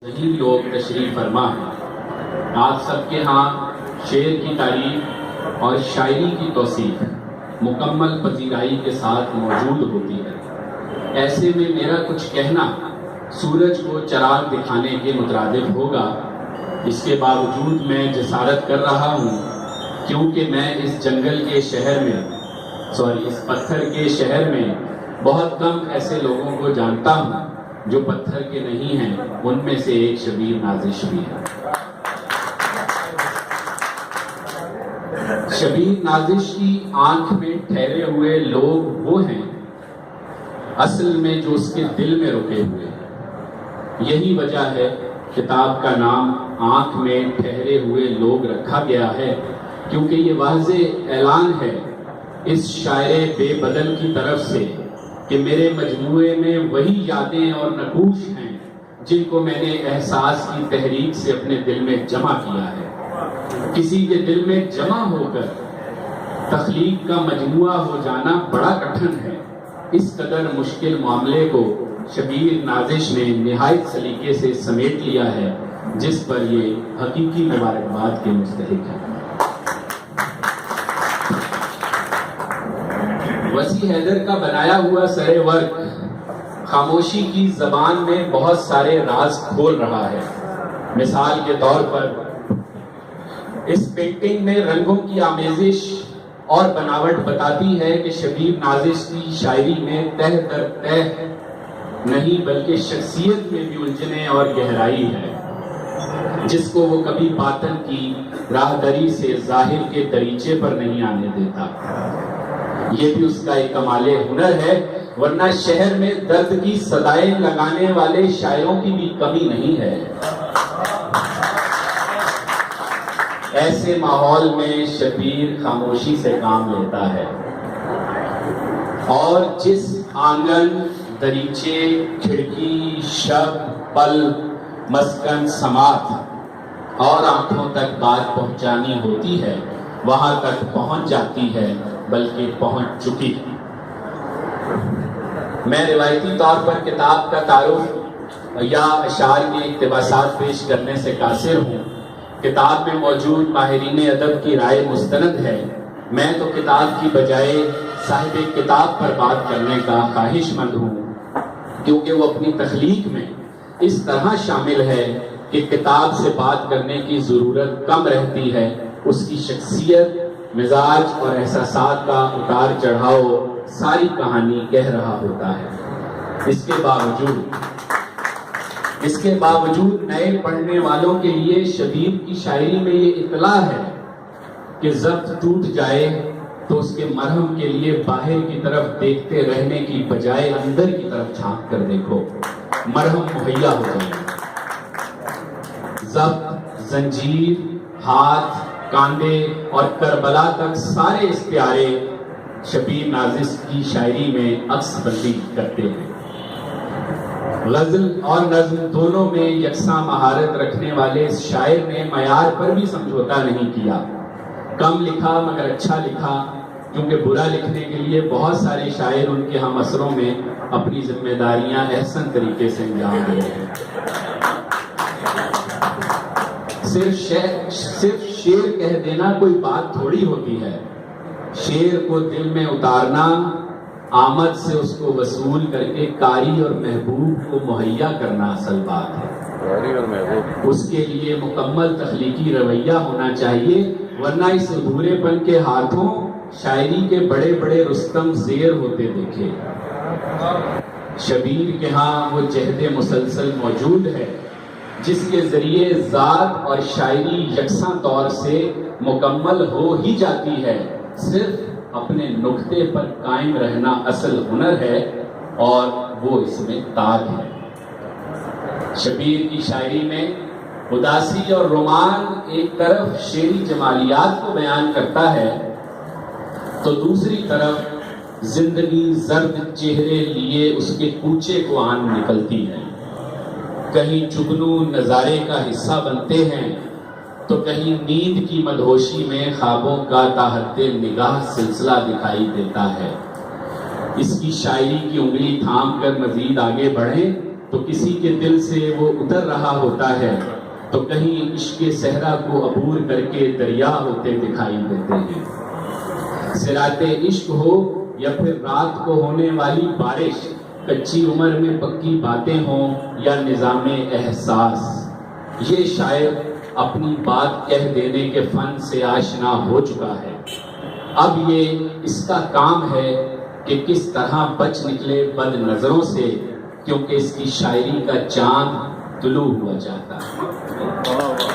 صحیح لوگ تشریف فرما ہیں۔ آپ سب کے ہاں شعر کی تعریف اور شاعری کی توصیف مکمل پذیرائی کے ساتھ موجود ہوتی ہے۔ ایسے میں میرا کچھ کہنا سورج کو چراغ دکھانے کے مترادف ہوگا۔ اس کے باوجود میں جسارت کر رہا ہوں کیونکہ میں اس جنگل کے شہر میں اس پتھر کے شہر میں بہت کم ایسے لوگوں کو جانتا ہوں جو پتھر کے نہیں ہیں۔ ان میں سے ایک شبیر نازش بھی ہے۔ شبیر نازش کی آنکھ میں ٹھہرے ہوئے لوگ وہ ہیں اصل میں جو اس کے دل میں رکے ہوئے ہیں۔ یہی وجہ ہے کتاب کا نام آنکھ میں ٹھہرے ہوئے لوگ رکھا گیا ہے، کیونکہ یہ واضح اعلان ہے اس شاعر بے بدل کی طرف سے کہ میرے مجموعے میں وہی یادیں اور نقوش ہیں جن کو میں نے احساس کی تحریک سے اپنے دل میں جمع کیا ہے۔ کسی کے دل میں جمع ہو کر تخلیق کا مجموعہ ہو جانا بڑا کٹھن ہے۔ اس قدر مشکل معاملے کو شبیر نازش نے نہایت سلیقے سے سمیٹ لیا ہے، جس پر یہ حقیقی مبارکباد کے مستحق ہے۔ وسیع حیدر کا بنایا ہوا سرے ورق خاموشی کی زبان میں بہت سارے راز کھول رہا ہے۔ مثال کے طور پر اس پینٹنگ میں رنگوں کی آمیزش اور بناوٹ بتاتی ہے کہ شبیر نازش کی شاعری میں تہ در تہ نہیں بلکہ شخصیت میں بھی الجھنے اور گہرائی ہے، جس کو وہ کبھی باطن کی راہدری سے ظاہر کے دریچے پر نہیں آنے دیتا۔ یہ بھی اس کا ایک کمال ہنر ہے، ورنہ شہر میں درد کی صدائیں لگانے والے شاعروں کی بھی کمی نہیں ہے۔ ایسے ماحول میں شبیر خاموشی سے کام لیتا ہے، اور جس آنگن، دریچے، کھڑکی، شب، پل، مسکن، سماعت اور آنکھوں تک بات پہنچانی ہوتی ہے وہاں تک پہنچ جاتی ہے، بلکہ پہنچ چکی۔ میں روایتی طور پر کتاب کا تعارف یا اشعار کے اقتباسات پیش کرنے سے قاصر ہوں۔ کتاب میں موجود ماہرین ادب کی رائے مستند ہے۔ میں تو کتاب کی بجائے صاحب کتاب پر بات کرنے کا خواہش مند ہوں، کیونکہ وہ اپنی تخلیق میں اس طرح شامل ہے کہ کتاب سے بات کرنے کی ضرورت کم رہتی ہے۔ اس کی شخصیت، مزاج اور احساسات کا اتار چڑھاؤ ساری کہانی کہہ رہا ہوتا ہے۔ اس کے باوجود نئے پڑھنے والوں کے لیے شبیر کی شاعری میں یہ اطلاع ہے کہ ضبط ٹوٹ جائے تو اس کے مرہم کے لیے باہر کی طرف دیکھتے رہنے کی بجائے اندر کی طرف جھانک کر دیکھو، مرہم مہیا ہو جائے۔ ضبط، زنجیر، ہاتھ، کاندھے اور کربلا تک سارے استعارے شبیر نازش کی شاعری میں عکس بندی کرتے ہیں۔ غزل اور نظم دونوں میں یکساں مہارت رکھنے والے اس شاعر نے معیار پر بھی سمجھوتا نہیں کیا۔ کم لکھا مگر اچھا لکھا، کیونکہ برا لکھنے کے لیے بہت سارے شاعر ان کے ہم عصروں میں اپنی ذمہ داریاں احسن طریقے سے انجام دے رہے ہیں۔ صرف شعر کہہ دینا کوئی بات تھوڑی ہوتی ہے۔ شعر کو دل میں اتارنا، آمد سے اس کو وصول کر کے قاری اور محبوب کو مہیا کرنا اصل بات ہے۔ اس کے لیے مکمل تخلیقی رویہ ہونا چاہیے، ورنہ اس ادھورے پن کے ہاتھوں شاعری کے بڑے بڑے رستم زیر ہوتے دیکھے۔ شبیر کے ہاں وہ جہد مسلسل موجود ہے جس کے ذریعے ذات اور شاعری یکساں طور سے مکمل ہو ہی جاتی ہے۔ صرف اپنے نقطے پر قائم رہنا اصل ہنر ہے، اور وہ اس میں تاج ہے۔ شبیر کی شاعری میں اداسی اور رومان ایک طرف شعری جمالیات کو بیان کرتا ہے تو دوسری طرف زندگی زرد چہرے لیے اس کے کوچے کو آن نکلتی ہے۔ کہیں جگنو نظارے کا حصہ بنتے ہیں تو کہیں نیند کی مدہوشی میں خوابوں کا تاحد نگاہ سلسلہ دکھائی دیتا ہے۔ اس کی شاعری کی انگلی تھام کر مزید آگے بڑھیں تو کسی کے دل سے وہ اتر رہا ہوتا ہے تو کہیں عشق صحرا کو عبور کر کے دریا ہوتے دکھائی دیتے ہیں۔ صراط عشق ہو یا پھر رات کو ہونے والی بارش، کچی عمر میں پکی باتیں ہوں یا نظام احساس، یہ شاعر اپنی بات کہہ دینے کے فن سے آشنا ہو چکا ہے۔ اب یہ اس کا کام ہے کہ کس طرح بچ نکلے بد نظروں سے، کیونکہ اس کی شاعری کا چاند طلوع ہوا جاتا ہے۔